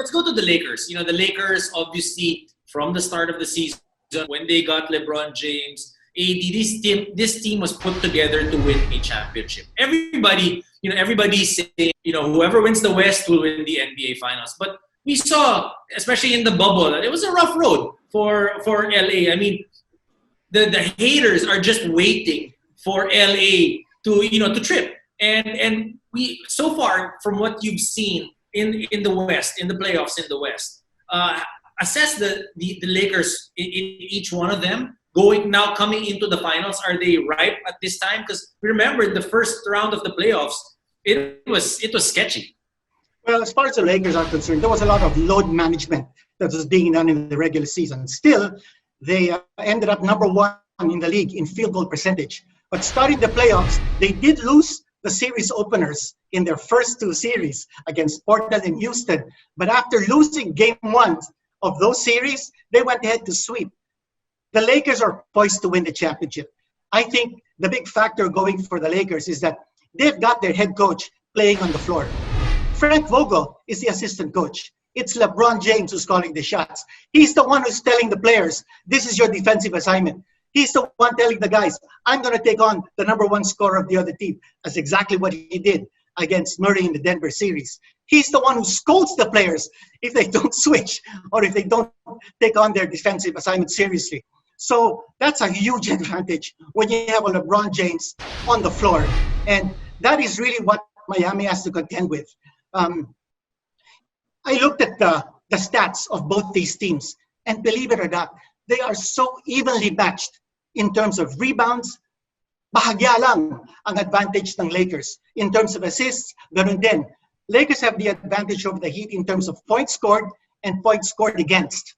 let's go to the Lakers. You know, the Lakers obviously from the start of the season when they got LeBron James, AD, this team was put together to win a championship. Everybody's saying, whoever wins the West will win the NBA Finals. But we saw, especially in the bubble, that it was a rough road for LA. I mean, the haters are just waiting for LA to trip. And we so far from what you've seen in the West, in the playoffs in the West, assess the Lakers in each one of them coming into the finals. Are they ripe at this time? Because remember the first round of the playoffs, it was sketchy. Well, as far as the Lakers are concerned, there was a lot of load management that was being done in the regular season. Still, they ended up number one in the league in field goal percentage. But starting the playoffs, they did lose the series openers in their first two series against Portland and Houston. But after losing game one of those series, they went ahead to sweep. The Lakers are poised to win the championship. I think the big factor going for the Lakers is that they've got their head coach playing on the floor. Frank Vogel is the assistant coach. It's LeBron James who's calling the shots. He's the one who's telling the players, this is your defensive assignment. He's the one telling the guys, I'm going to take on the number one scorer of the other team. That's exactly what he did against Murray in the Denver series. He's the one who scolds the players if they don't switch or if they don't take on their defensive assignment seriously. So that's a huge advantage when you have a LeBron James on the floor. And that is really what Miami has to contend with. I looked at the stats of both these teams, and believe it or not, they are so evenly matched in terms of rebounds. Bahagya lang ang advantage ng Lakers. In terms of assists, ganun din. Lakers have the advantage over the Heat in terms of points scored and points scored against.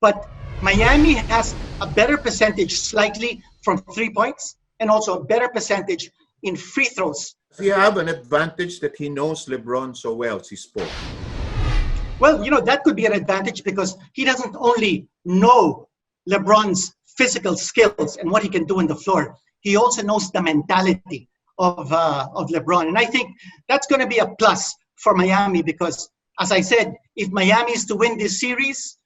But Miami has a better percentage slightly from 3 points and also a better percentage in free throws. We have an advantage that he knows LeBron so well, si Sport. Well, that could be an advantage because he doesn't only know LeBron's physical skills and what he can do on the floor. He also knows the mentality of LeBron. And I think that's going to be a plus for Miami because, as I said, if Miami is to win this series,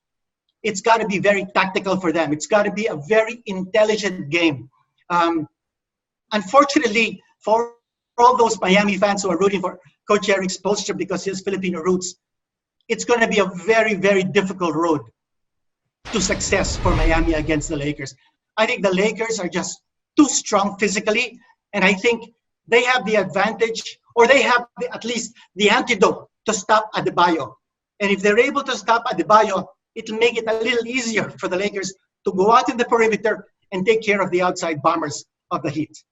it's got to be very tactical for them. It's got to be a very intelligent game. Unfortunately, for all those Miami fans who are rooting for Coach Eric Spoelstra because he has Filipino roots, it's going to be a very, very difficult road to success for Miami against the Lakers. I think the Lakers are just too strong physically, and I think they have the advantage, or they have at least the antidote to stop Adebayo. And if they're able to stop Adebayo, it'll make it a little easier for the Lakers to go out in the perimeter and take care of the outside bombers of the Heat.